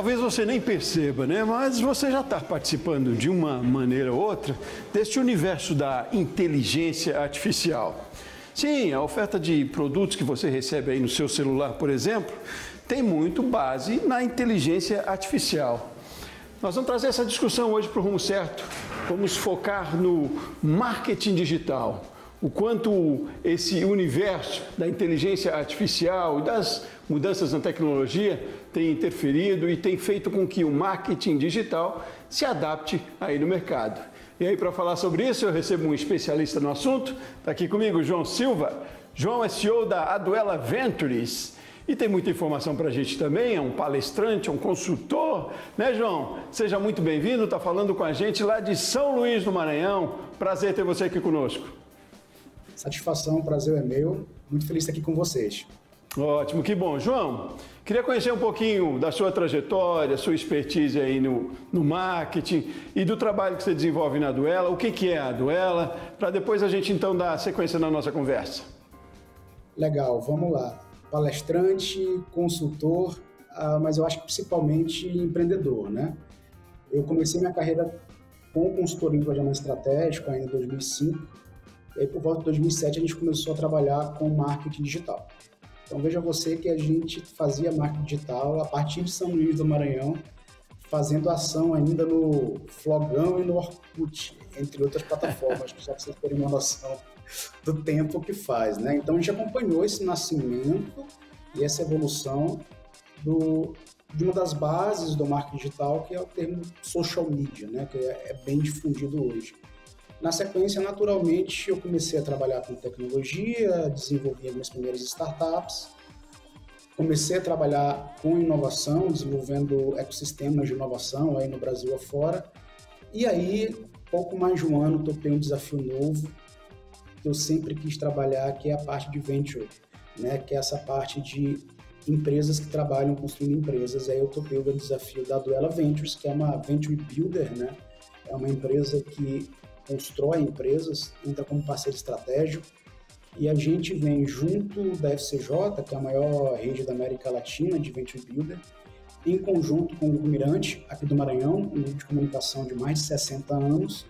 talvez você nem perceba, né? Mas você já está participando de uma maneira ou outra deste universo da inteligência artificial. Sim, a oferta de produtos que você recebe aí no seu celular, por exemplo, tem muito base na inteligência artificial. Nós vamos trazer essa discussão hoje para o rumo certo. Vamos focar no marketing digital. O quanto esse universo da inteligência artificial e das mudanças na tecnologia tem interferido e tem feito com que o marketing digital se adapte aí no mercado. E aí, para falar sobre isso, eu recebo um especialista no assunto. Está aqui comigo, João Silva. João é CEO da Aduela Ventures. E tem muita informação para a gente também, é um palestrante, é um consultor, né, João? Seja muito bem-vindo, está falando com a gente lá de São Luís do Maranhão. Prazer ter você aqui conosco. Satisfação, prazer é meu. Muito feliz de estar aqui com vocês. Ótimo, que bom. João, queria conhecer um pouquinho da sua trajetória, sua expertise aí no marketing e do trabalho que você desenvolve na Aduela. O que é a Aduela? Para depois a gente então dar sequência na nossa conversa. Legal, vamos lá. Palestrante, consultor, mas eu acho que principalmente empreendedor, né? Eu comecei minha carreira com consultoria em planejamento estratégico ainda em 2005, e aí por volta de 2007 a gente começou a trabalhar com marketing digital. Então veja você que a gente fazia marketing digital a partir de São Luís do Maranhão, fazendo ação ainda no Flogão e no Orkut, entre outras plataformas, só para vocês terem uma noção do tempo que faz, né? Então a gente acompanhou esse nascimento e essa evolução de uma das bases do marketing digital, que é o termo social media, né? Que é bem difundido hoje. Na sequência, naturalmente, eu comecei a trabalhar com tecnologia, desenvolvi as minhas primeiras startups, comecei a trabalhar com inovação, desenvolvendo ecossistemas de inovação aí no Brasil afora, e aí, pouco mais de um ano, topei um desafio novo, que eu sempre quis trabalhar, que é a parte de venture, né? Que é essa parte de empresas que trabalham construindo empresas. Aí eu topei o desafio da Aduela Ventures, que é uma venture builder, né? É uma empresa que constrói empresas, entra como parceiro estratégico, e a gente vem junto da FCJ, que é a maior rede da América Latina de venture builder, em conjunto com o Grupo Mirante, aqui do Maranhão, um grupo de comunicação de mais de 60 anos,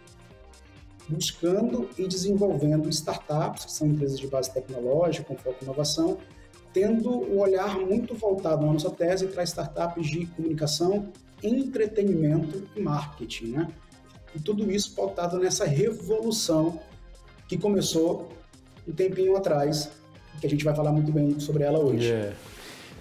buscando e desenvolvendo startups, que são empresas de base tecnológica, com foco em inovação, tendo o olhar muito voltado na nossa tese para startups de comunicação, entretenimento e marketing, né? E tudo isso pautado nessa revolução que começou um tempinho atrás, que a gente vai falar muito bem sobre ela hoje. Yeah.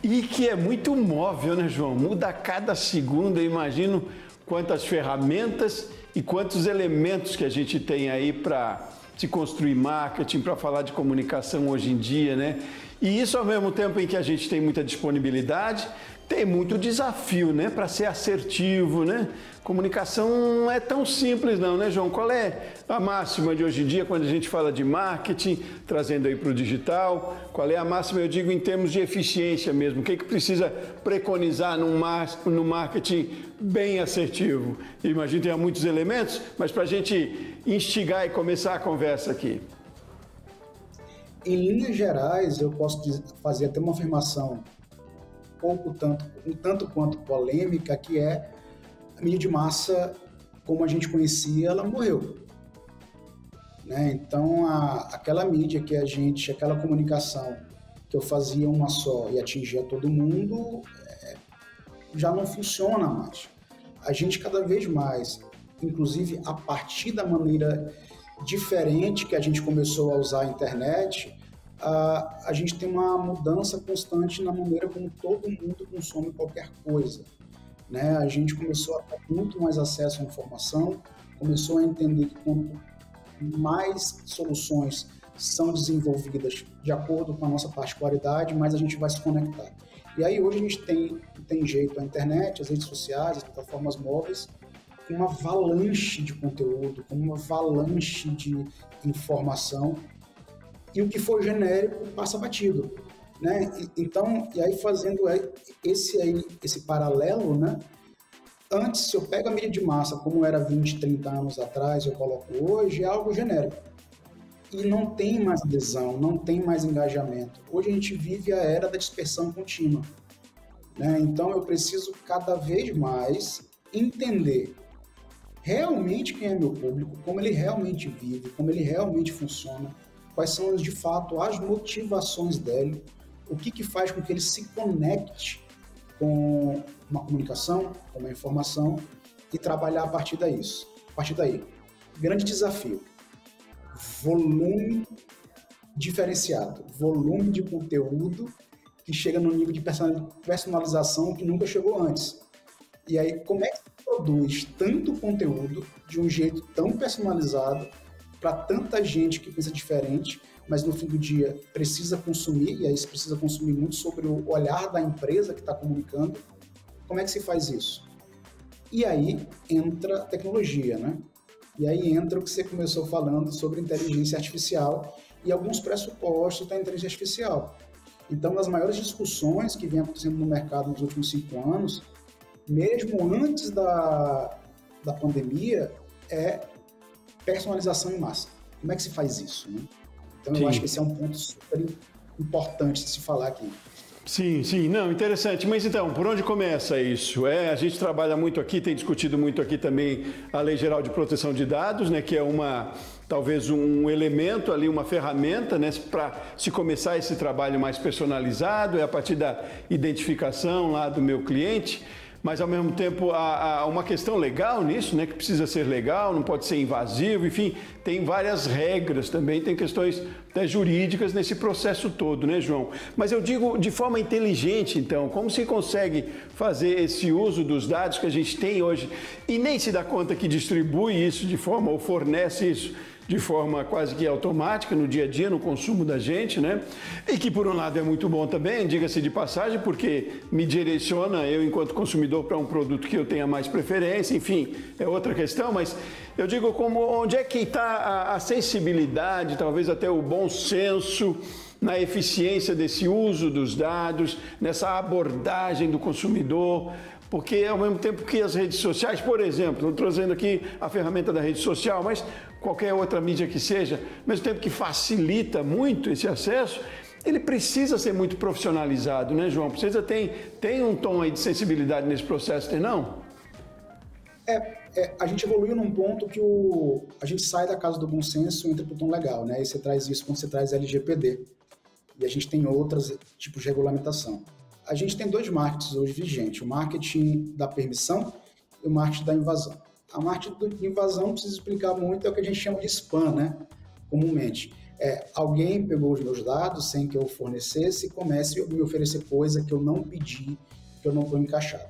E que é muito móvel, né, João? Muda a cada segundo, eu imagino quantas ferramentas e quantos elementos que a gente tem aí para se construir marketing, para falar de comunicação hoje em dia, né? E isso ao mesmo tempo em que a gente tem muita disponibilidade, tem muito desafio, né? Para ser assertivo, né? Comunicação não é tão simples não, né, João? Qual é a máxima de hoje em dia quando a gente fala de marketing, trazendo aí para o digital? Qual é a máxima, eu digo, em termos de eficiência mesmo? O que precisa preconizar no marketing bem assertivo? Imagino que tenha muitos elementos, mas para a gente instigar e começar a conversa aqui. Em linhas gerais, eu posso fazer até uma afirmação um tanto quanto polêmica, que é a mídia de massa, como a gente conhecia, ela morreu. Né? Então, aquela mídia que aquela comunicação que eu fazia uma só e atingia todo mundo, já não funciona mais. A gente cada vez mais, inclusive a partir da maneira diferente que a gente começou a usar a internet, a gente tem uma mudança constante na maneira como todo mundo consome qualquer coisa. Né? A gente começou a ter muito mais acesso à informação, começou a entender que quanto mais soluções são desenvolvidas de acordo com a nossa particularidade, mais a gente vai se conectar. E aí hoje a gente tem jeito a internet, as redes sociais, as plataformas móveis, com uma avalanche de conteúdo, com uma avalanche de informação, e o que for genérico passa batido. Né? Então, e aí fazendo esse paralelo, né? Antes, se eu pego a mídia de massa como era 20, 30 anos atrás, eu coloco hoje, é algo genérico. E não tem mais adesão, não tem mais engajamento. Hoje a gente vive a era da dispersão contínua. né? Então, eu preciso cada vez mais entender realmente quem é meu público, como ele realmente vive, como ele realmente funciona, quais são, de fato, as motivações dele, o que faz com que ele se conecte com uma comunicação, com uma informação e trabalhar a partir daí. Grande desafio, volume diferenciado, volume de conteúdo que chega no nível de personalização que nunca chegou antes. E aí, como é que se produz tanto conteúdo de um jeito tão personalizado para tanta gente que pensa diferente, mas no fim do dia precisa consumir, e aí se precisa consumir muito sobre o olhar da empresa que está comunicando? Como é que se faz isso? E aí entra a tecnologia, né? E aí entra o que você começou falando sobre inteligência artificial e alguns pressupostos da inteligência artificial. Então, uma das maiores discussões que vem acontecendo no mercado nos últimos 5 anos, mesmo antes da pandemia, é personalização em massa. Como é que se faz isso, né? Então, eu acho que esse é um ponto super importante de se falar aqui. Sim, sim, não, interessante. Mas então, por onde começa isso? A gente trabalha muito aqui, tem discutido muito aqui também a Lei Geral de Proteção de Dados, né, que é talvez um elemento ali, uma ferramenta, né, para se começar esse trabalho mais personalizado, a partir da identificação lá do meu cliente. Mas, ao mesmo tempo, há uma questão legal nisso, né, que precisa ser legal, não pode ser invasivo, enfim, tem várias regras também, tem questões até jurídicas nesse processo todo, né, João? Mas eu digo de forma inteligente, então, como se consegue fazer esse uso dos dados que a gente tem hoje e nem se dá conta que distribui isso de forma, ou fornece isso de forma quase que automática no dia a dia, no consumo da gente, né? E que, por um lado, é muito bom também, diga-se de passagem, porque me direciona, eu, enquanto consumidor, para um produto que eu tenha mais preferência, enfim, é outra questão, mas eu digo onde é que está a sensibilidade, talvez até o bom senso, na eficiência desse uso dos dados, nessa abordagem do consumidor, porque ao mesmo tempo que as redes sociais, por exemplo, estou trazendo aqui a ferramenta da rede social, mas qualquer outra mídia que seja, ao mesmo tempo que facilita muito esse acesso, ele precisa ser muito profissionalizado, né, João? Precisa tem um tom aí de sensibilidade nesse processo, tem não? A gente evoluiu num ponto que a gente sai da casa do bom senso e entra para o tom legal, né? E você traz isso quando você traz LGPD. E a gente tem outros tipos de regulamentação. A gente tem 2 markets hoje vigentes, o marketing da permissão e o marketing da invasão. A marketing da invasão, não precisa explicar muito, é o que a gente chama de spam, né? Comumente. Alguém pegou os meus dados sem que eu fornecesse e comece a me oferecer coisa que eu não pedi, que eu não estou encaixado.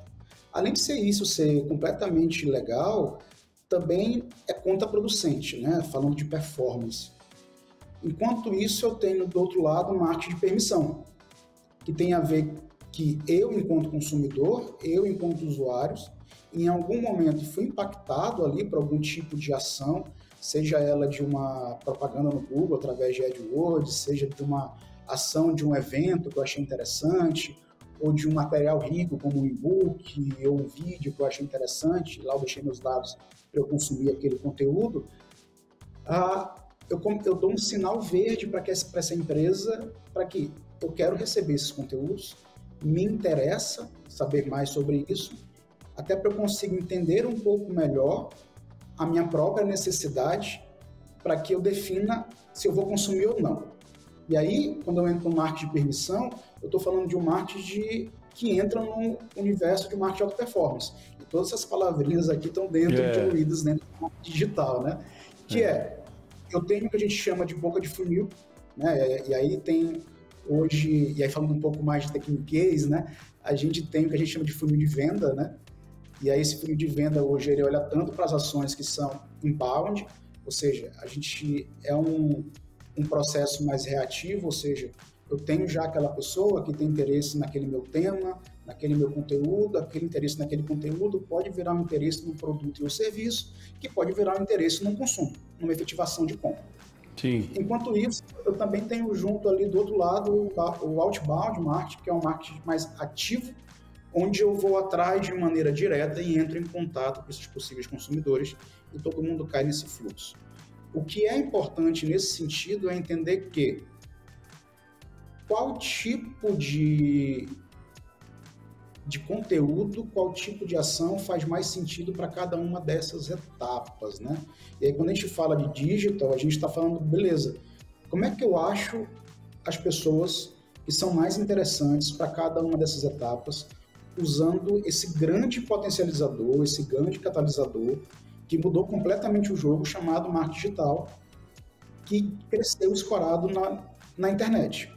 Além de ser completamente legal, também é contraproducente, né? Falando de performance. Enquanto isso, eu tenho do outro lado o marketing de permissão, que tem a ver que eu, enquanto consumidor, eu, enquanto usuário, em algum momento fui impactado ali por algum tipo de ação, seja ela de uma propaganda no Google através de AdWords, seja de uma ação de um evento que eu achei interessante, ou de um material rico como um e-book ou um vídeo que eu achei interessante, lá eu deixei meus dados para eu consumir aquele conteúdo, eu dou um sinal verde para essa empresa, para que eu quero receber esses conteúdos, me interessa saber mais sobre isso, até para eu conseguir entender um pouco melhor a minha própria necessidade, para que eu defina se eu vou consumir ou não. E aí, quando eu entro no marketing de permissão, eu estou falando de um marketing que entra no universo de marketing de alta performance. E todas essas palavrinhas aqui estão incluídas dentro do marketing digital, né? Eu tenho o que a gente chama de boca de funil, né? E aí tem hoje, e aí falando um pouco mais de tecniquez, né? A gente tem o que a gente chama de funil de venda, né? E aí esse funil de venda hoje ele olha tanto para as ações que são inbound, ou seja, a gente é um processo mais reativo, ou seja, eu tenho já aquela pessoa que tem interesse naquele meu tema, naquele meu conteúdo, aquele interesse naquele conteúdo pode virar um interesse no produto e no serviço, que pode virar um interesse no consumo, numa efetivação de compra. Sim. Enquanto isso, eu também tenho junto ali do outro lado o outbound marketing, que é um marketing mais ativo, onde eu vou atrás de maneira direta e entro em contato com esses possíveis consumidores e todo mundo cai nesse fluxo. O que é importante nesse sentido é entender que qual tipo de de conteúdo, qual tipo de ação faz mais sentido para cada uma dessas etapas, né? E aí, quando a gente fala de digital, a gente está falando, beleza, como é que eu acho as pessoas que são mais interessantes para cada uma dessas etapas, usando esse grande potencializador, esse grande catalisador, que mudou completamente o jogo, chamado marketing digital, que cresceu escorado na internet.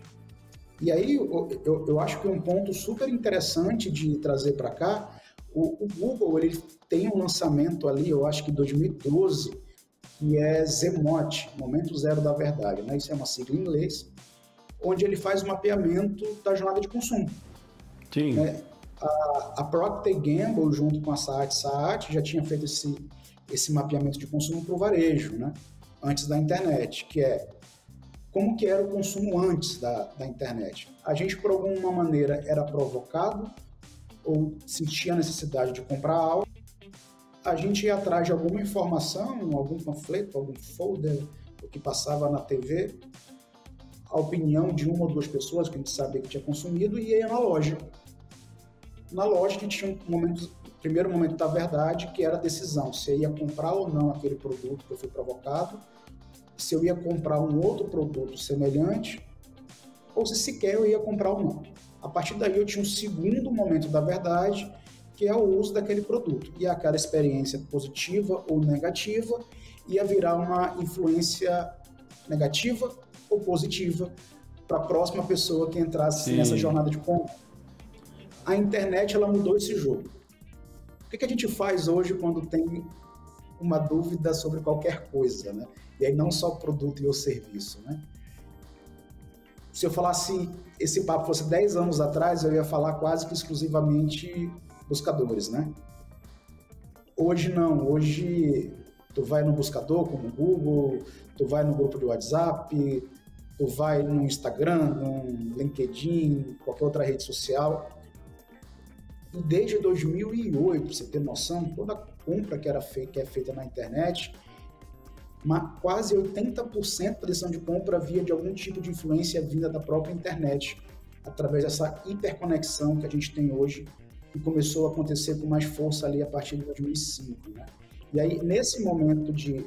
E aí, eu acho que um ponto super interessante de trazer para cá, o Google, ele tem um lançamento ali, eu acho que em 2012, que é ZMOT, Momento Zero da Verdade, né? Isso é uma sigla em inglês, onde ele faz o mapeamento da jornada de consumo. Sim. Né? A Procter & Gamble, junto com a Saat, já tinha feito esse mapeamento de consumo para o varejo, né? Antes da internet, que é como que era o consumo antes da internet. A gente, por alguma maneira, era provocado ou sentia a necessidade de comprar algo, a gente ia atrás de alguma informação, algum panfleto, algum folder, o que passava na TV, a opinião de uma ou duas pessoas que a gente sabia que tinha consumido, e ia na loja. Na loja a gente tinha primeiro momento da verdade, que era a decisão, se eu ia comprar ou não aquele produto que eu fui provocado, se eu ia comprar um outro produto semelhante, ou se sequer eu ia comprar ou não. A partir daí eu tinha um segundo momento da verdade, que é o uso daquele produto. E aquela experiência positiva ou negativa ia virar uma influência negativa ou positiva para a próxima pessoa que entrasse nessa jornada de compra. A internet, ela mudou esse jogo. O que a gente faz hoje quando tem uma dúvida sobre qualquer coisa, né? E aí não só o produto e o serviço, né? Se eu falasse, esse papo fosse 10 anos atrás, eu ia falar quase que exclusivamente buscadores, né? Hoje não, hoje tu vai no buscador, como o Google, tu vai no grupo de WhatsApp, tu vai no Instagram, no LinkedIn, qualquer outra rede social. E desde 2008, pra você ter noção, toda compra que é feita na internet, quase 80% da decisão de compra via de algum tipo de influência vinda da própria internet, através dessa hiperconexão que a gente tem hoje, que começou a acontecer com mais força ali a partir de 2005, né? E aí, nesse momento de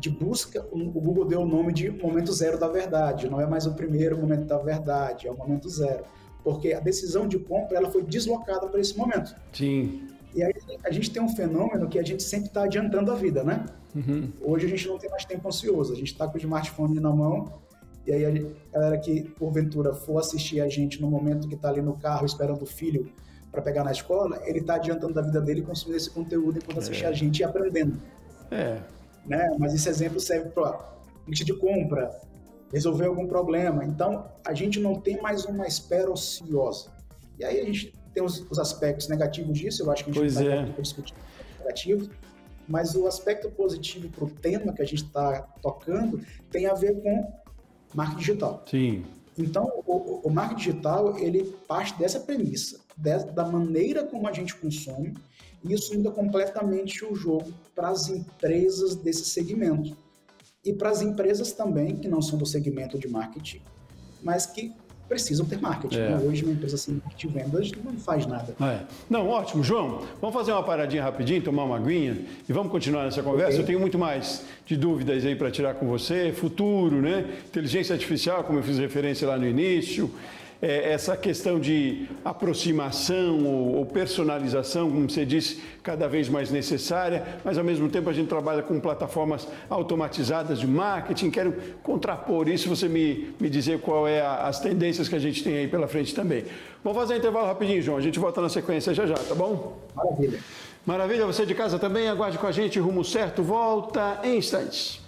busca, o Google deu o nome de momento zero da verdade, não é mais o primeiro momento da verdade, é o momento zero, porque a decisão de compra ela foi deslocada para esse momento. Sim. E aí a gente tem um fenômeno que a gente sempre está adiantando a vida, né? Uhum. Hoje a gente não tem mais tempo ocioso, a gente está com o smartphone na mão, e aí a galera que, porventura, for assistir a gente no momento que está ali no carro esperando o filho para pegar na escola, ele está adiantando a vida dele consumindo esse conteúdo enquanto assiste a gente e aprendendo. Né? Mas esse exemplo serve para lista de compra, resolver algum problema. Então, a gente não tem mais uma espera ociosa. E aí a gente tem os aspectos negativos disso, eu acho que a gente não vai discutir negativo, mas o aspecto positivo para o tema que a gente está tocando tem a ver com marketing digital. Sim. Então, o marketing digital, ele parte dessa premissa, da maneira como a gente consome, e isso muda completamente o jogo para as empresas desse segmento. E para as empresas também, que não são do segmento de marketing, mas que precisam ter marketing. Hoje, uma empresa sem marketing de vendas não faz nada. Não, ótimo. João, vamos fazer uma paradinha rapidinho, tomar uma aguinha e vamos continuar nessa conversa. Okay. Eu tenho muito mais de dúvidas aí para tirar com você. Futuro, né? Inteligência artificial, como eu fiz referência lá no início. Essa questão de aproximação ou personalização, como você disse, cada vez mais necessária, mas ao mesmo tempo a gente trabalha com plataformas automatizadas de marketing. Quero contrapor isso, você me dizer qual é as tendências que a gente tem aí pela frente também. Vamos fazer um intervalo rapidinho, João, a gente volta na sequência já, tá bom? Maravilha. Maravilha, você de casa também, aguarde com a gente, Rumo Certo volta em instantes.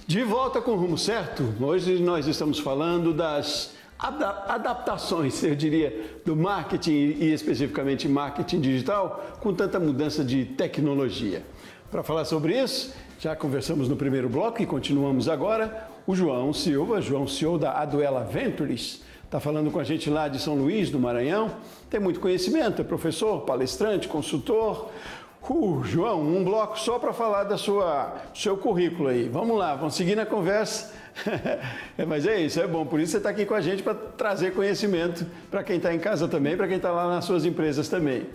De volta com o Rumo Certo, hoje nós estamos falando das adaptações, eu diria, do marketing e especificamente marketing digital com tanta mudança de tecnologia. Para falar sobre isso, já conversamos no primeiro bloco e continuamos agora. O João Silva, João CEO da Aduela Ventures, está falando com a gente lá de São Luís, do Maranhão. Tem muito conhecimento, é professor, palestrante, consultor. João, um bloco só para falar do seu currículo aí. Vamos lá, vamos seguir na conversa. Mas é isso, é bom. Por isso você está aqui com a gente para trazer conhecimento para quem está em casa também, para quem está lá nas suas empresas também.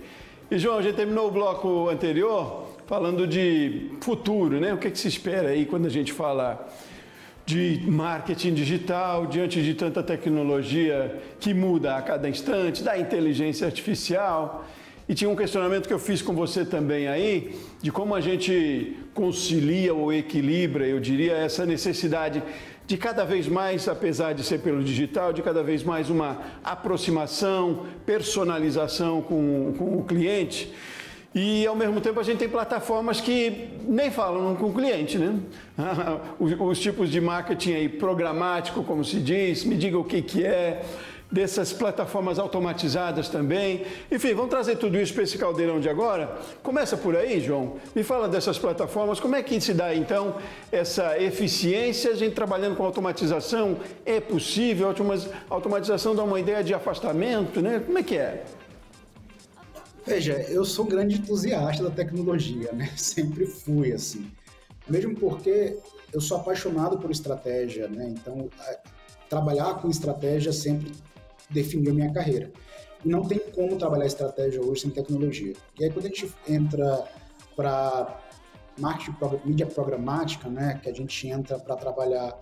E, João, a gente terminou o bloco anterior falando de futuro, né? O que se espera aí quando a gente fala de marketing digital, diante de tanta tecnologia que muda a cada instante, da inteligência artificial. E tinha um questionamento que eu fiz com você também aí, de como a gente concilia ou equilibra, eu diria, essa necessidade de cada vez mais, apesar de ser pelo digital, de cada vez mais uma aproximação, personalização com o cliente. E, ao mesmo tempo, a gente tem plataformas que nem falam com o cliente, né? Os tipos de marketing aí, programático, como se diz, me diga o que é, dessas plataformas automatizadas também. Enfim, vamos trazer tudo isso para esse caldeirão de agora. Começa por aí, João. Me fala dessas plataformas. Como é que se dá, então, essa eficiência? A gente trabalhando com automatização, é possível? A automatização dá uma ideia de afastamento, né? Como é que é? Veja, eu sou um grande entusiasta da tecnologia, né? Sempre fui, assim. Mesmo porque eu sou apaixonado por estratégia, né? Então, trabalhar com estratégia sempre definiu minha carreira. E não tem como trabalhar estratégia hoje sem tecnologia. E aí, quando a gente entra para mídia programática, né? Que a gente entra para trabalhar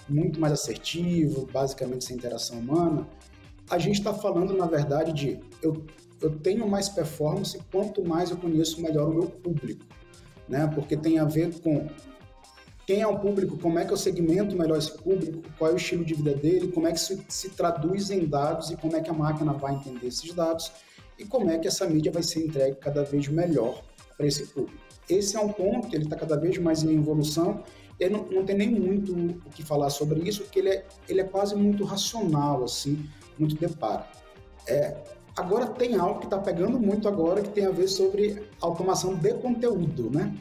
muito mais assertivo, basicamente sem interação humana, a gente está falando, na verdade, de eu tenho mais performance quanto mais eu conheço melhor o meu público, né? Porque tem a ver com quem é o público, como é que eu segmento melhor esse público, qual é o estilo de vida dele, como é que isso se traduz em dados e como é que a máquina vai entender esses dados e como é que essa mídia vai ser entregue cada vez melhor para esse público. Esse é um ponto que ele está cada vez mais em evolução. Eu não tem nem muito o que falar sobre isso, porque ele é quase muito racional, assim, muito deparo. Agora tem algo que está pegando muito agora, que tem a ver sobre automação de conteúdo, né?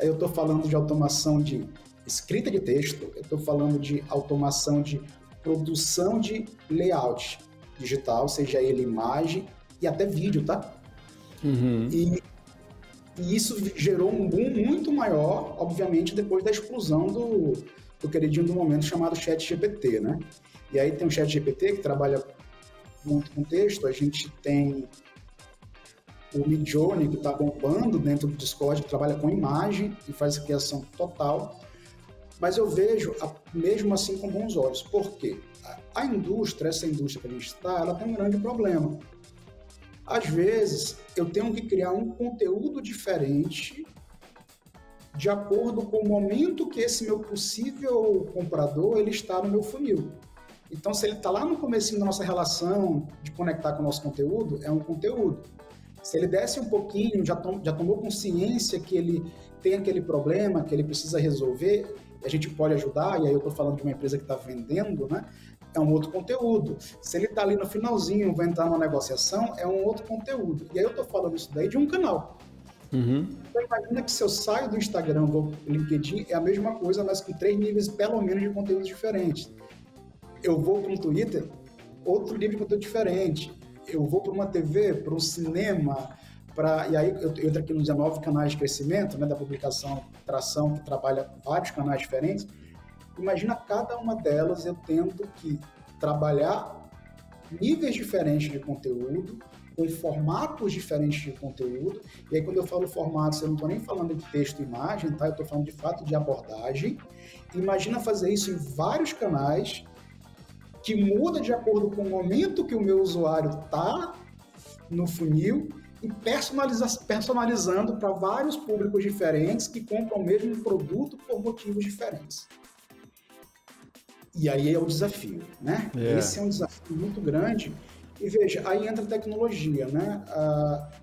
Eu estou falando de automação de escrita de texto, eu estou falando de automação de produção de layout digital, seja ele imagem e até vídeo, tá? Uhum. E isso gerou um boom muito maior, obviamente, depois da explosão do queridinho do momento chamado ChatGPT, né? E aí tem o ChatGPT que trabalha muito com texto, a gente tem o Midjourney que está bombando dentro do Discord, que trabalha com imagem e faz a criação total, mas eu vejo mesmo assim com bons olhos. Por quê? A indústria, essa indústria que a gente está, ela tem um grande problema. Às vezes, eu tenho que criar um conteúdo diferente de acordo com o momento que esse meu possível comprador ele está no meu funil. Então, se ele está lá no comecinho da nossa relação de conectar com o nosso conteúdo, é um conteúdo. Se ele desce um pouquinho, já tomou consciência que ele tem aquele problema, que ele precisa resolver, a gente pode ajudar, e aí eu estou falando de uma empresa que está vendendo, né? É um outro conteúdo. Se ele está ali no finalzinho, vai entrar numa negociação, é um outro conteúdo. E aí eu estou falando isso daí de um canal. Uhum. Então, imagina que se eu saio do Instagram, vou pro LinkedIn, é a mesma coisa, mas com 3 níveis, pelo menos, de conteúdos diferentes. Eu vou para um Twitter, outro nível de conteúdo diferente. Eu vou para uma TV, para um cinema, e aí eu entro aqui nos 19 canais de crescimento, né, da publicação Tração, que trabalha vários canais diferentes. Imagina cada uma delas eu tendo que trabalhar níveis diferentes de conteúdo, com formatos diferentes de conteúdo. E aí, quando eu falo formatos, eu não estou nem falando de texto e imagem, tá? Eu estou falando de fato de abordagem. Imagina fazer isso em vários canais, que muda de acordo com o momento que o meu usuário está no funil e personalizando para vários públicos diferentes que compram o mesmo produto por motivos diferentes. E aí é o desafio, né? Esse é um desafio muito grande. E veja, aí entra a tecnologia, né?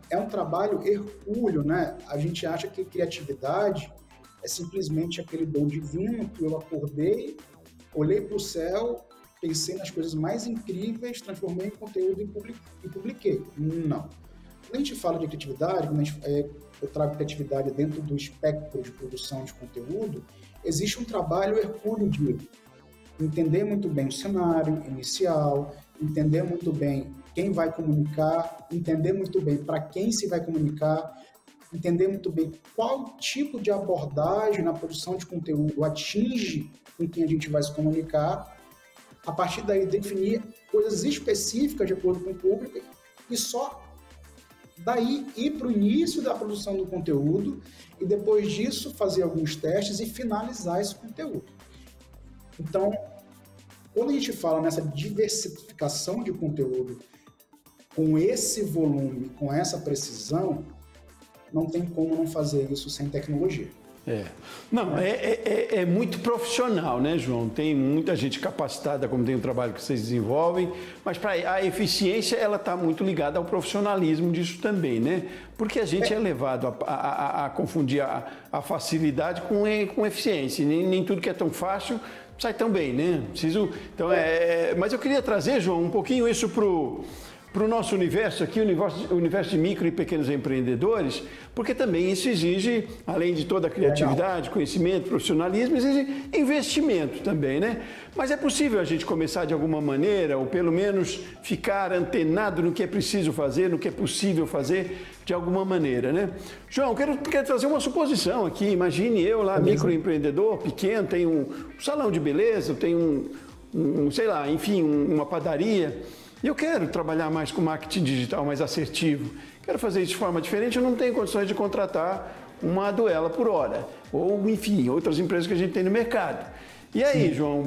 É um trabalho hercúleo, né? A gente acha que criatividade é simplesmente aquele dom divino que eu acordei, olhei para o céu, pensei nas coisas mais incríveis, transformei em conteúdo e publiquei. Não. Quando a gente fala de criatividade, quando eu trago criatividade dentro do espectro de produção de conteúdo, existe um trabalho hercúleo de entender muito bem o cenário inicial, entender muito bem quem vai comunicar, entender muito bem para quem se vai comunicar, entender muito bem qual tipo de abordagem na produção de conteúdo atinge com quem a gente vai se comunicar, a partir daí definir coisas específicas de acordo com o público e só daí ir para o início da produção do conteúdo e depois disso fazer alguns testes e finalizar esse conteúdo. Então, quando a gente fala nessa diversificação de conteúdo com esse volume, com essa precisão, não tem como não fazer isso sem tecnologia. Não, é muito profissional, né, João? Tem muita gente capacitada, como tem o trabalho que vocês desenvolvem, mas a eficiência, ela está muito ligada ao profissionalismo disso também, né? Porque a gente é levado a confundir a facilidade com eficiência. Nem tudo que é tão fácil sai tão bem, né? Mas eu queria trazer, João, um pouquinho isso para o nosso universo aqui, o universo de micro e pequenos empreendedores, porque também isso exige, além de toda a criatividade, conhecimento, profissionalismo, exige investimento também, né? Mas é possível a gente começar de alguma maneira, ou pelo menos ficar antenado no que é preciso fazer, no que é possível fazer de alguma maneira, né? João, quero trazer uma suposição aqui. Imagine eu lá, microempreendedor, pequeno, tenho um salão de beleza, tenho sei lá, enfim, uma padaria. E eu quero trabalhar mais com marketing digital mais assertivo. Quero fazer isso de forma diferente, eu não tenho condições de contratar uma duela por hora. Ou, enfim, outras empresas que a gente tem no mercado. E aí, João,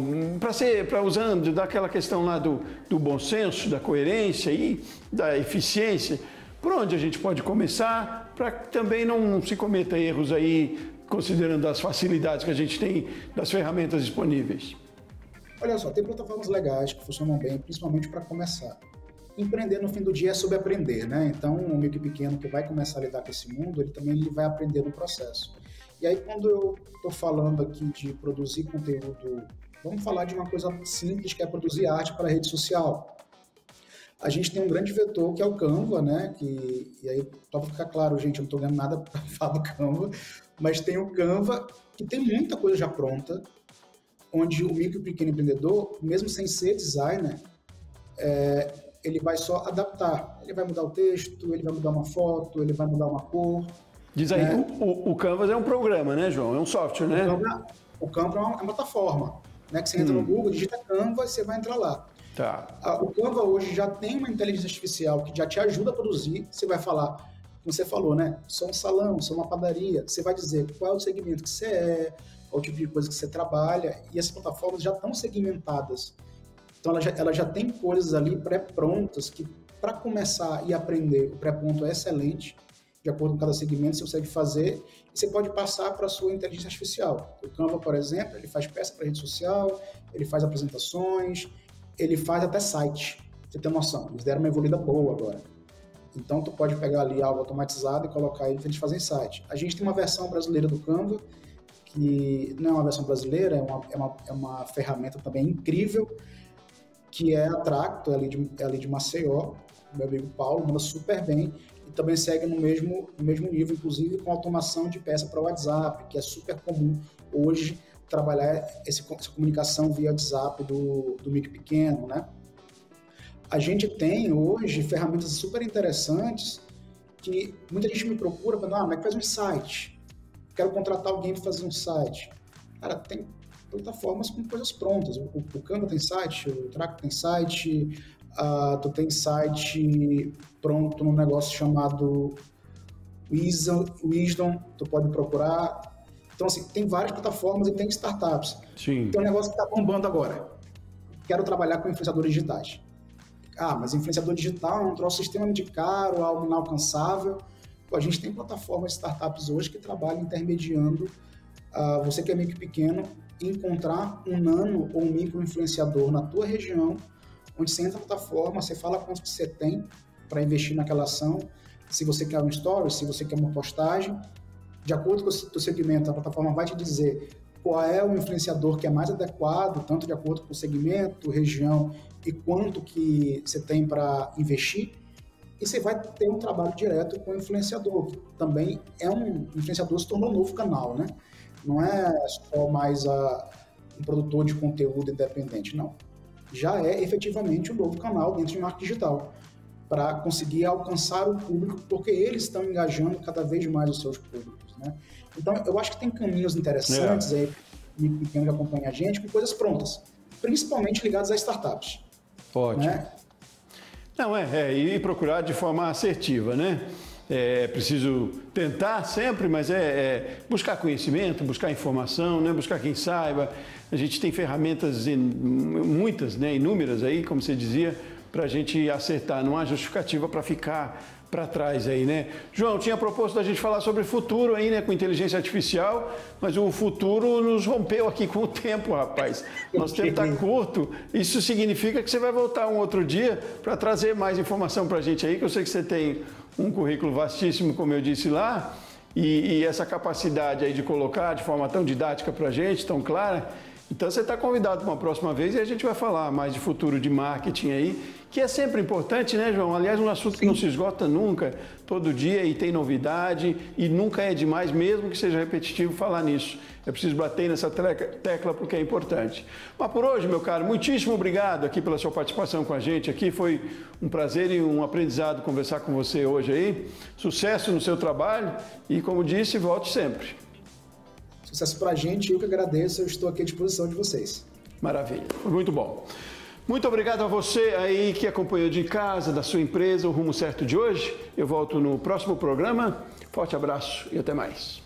usando daquela questão lá do bom senso, da coerência e da eficiência, por onde a gente pode começar para que também não se cometa erros aí, considerando as facilidades que a gente tem das ferramentas disponíveis? Olha só, tem plataformas legais que funcionam bem, principalmente para começar. Empreender no fim do dia é sobre aprender, né? Então, um micro pequeno que vai começar a lidar com esse mundo, ele vai aprender no processo. E aí, quando eu estou falando aqui de produzir conteúdo, vamos falar de uma coisa simples, que é produzir arte para a rede social. A gente tem um grande vetor, que é o Canva, né? E aí, só para ficar claro, gente, eu não estou ganhando nada para falar do Canva, mas tem o Canva, que tem muita coisa já pronta, onde o micro e pequeno empreendedor, mesmo sem ser designer, ele vai só adaptar. Ele vai mudar o texto, ele vai mudar uma foto, ele vai mudar uma cor. Diz aí que o Canvas é um programa, né, João? É um software, né? O Canva é uma plataforma, né? Que você entra no Google, digita Canva e você vai entrar lá. Tá. O Canva hoje já tem uma inteligência artificial que já te ajuda a produzir. Você vai falar, como você falou, né? Sou um salão, sou uma padaria. Você vai dizer qual é o segmento que você é, qual o tipo de coisa que você trabalha, e essas plataformas já estão segmentadas. Então, ela já tem coisas ali pré-prontas que, para começar e aprender, o pré-ponto é excelente, de acordo com cada segmento, você consegue fazer, e você pode passar para a sua inteligência artificial. O Canva, por exemplo, ele faz peça para rede social, ele faz apresentações, ele faz até site, você tem noção, eles deram uma evoluída boa agora. Então, tu pode pegar ali algo automatizado e colocar ele para eles fazerem site. A gente tem uma versão brasileira do Canva, que não é uma versão brasileira, é uma ferramenta também incrível, que é a Tracto, é ali de Maceió, meu amigo Paulo, manda super bem, e também segue no mesmo nível, inclusive com automação de peça para o WhatsApp, que é super comum hoje trabalhar essa comunicação via WhatsApp do micro pequeno, né? A gente tem hoje ferramentas super interessantes que muita gente me procura para como é que faz um site? Quero contratar alguém para fazer um site. Cara, tem plataformas com coisas prontas. O Canva tem site, o Tracto tem site, tu tem site pronto num negócio chamado Wisdom, tu pode procurar. Então, assim, tem várias plataformas e tem startups. Sim. Tem um negócio que está bombando agora. Quero trabalhar com influenciadores digitais. Mas influenciador digital é um troço extremamente caro, algo inalcançável. A gente tem plataformas de startups hoje que trabalham intermediando você que é micro pequeno, encontrar um nano ou um micro influenciador na tua região, onde você entra na plataforma, você fala quanto que você tem para investir naquela ação, se você quer um story, se você quer uma postagem, de acordo com o teu segmento, a plataforma vai te dizer qual é o influenciador que é mais adequado, tanto de acordo com o segmento, região e quanto que você tem para investir. E você vai ter um trabalho direto com o influenciador, que também é um influenciador, se tornou um novo canal, né? Não é só mais um produtor de conteúdo independente, não. Já é efetivamente um novo canal dentro de marketing digital, para conseguir alcançar o público, porque eles estão engajando cada vez mais os seus públicos, né? Então, eu acho que tem caminhos interessantes aí, pequeno que acompanha a gente, com coisas prontas, principalmente ligadas a startups. Ótimo. Né? Não, e procurar de forma assertiva, né? É preciso tentar sempre, mas buscar conhecimento, buscar informação, né? Buscar quem saiba. A gente tem ferramentas, muitas, né? Inúmeras aí, como você dizia, para a gente acertar. Não há justificativa para ficar para trás aí, né? João, tinha proposto da gente falar sobre futuro aí, né? Com inteligência artificial, mas o futuro nos rompeu aqui com o tempo, rapaz. Nosso tempo está curto. Isso significa que você vai voltar um outro dia para trazer mais informação para a gente aí, que eu sei que você tem um currículo vastíssimo, como eu disse lá, e essa capacidade aí de colocar de forma tão didática para a gente, tão clara. Então você está convidado para uma próxima vez e a gente vai falar mais de futuro de marketing aí, que é sempre importante, né, João? Aliás, um assunto que não se esgota nunca, todo dia, e tem novidade, e nunca é demais, mesmo que seja repetitivo, falar nisso. É preciso bater nessa tecla porque é importante. Mas por hoje, meu caro, muitíssimo obrigado aqui pela sua participação com a gente aqui. Foi um prazer e um aprendizado conversar com você hoje aí. Sucesso no seu trabalho e, como disse, volte sempre. Sucesso para a gente, eu que agradeço, eu estou aqui à disposição de vocês. Maravilha, foi muito bom. Muito obrigado a você aí que acompanhou de casa, da sua empresa, o Rumo Certo de hoje. Eu volto no próximo programa. Forte abraço e até mais.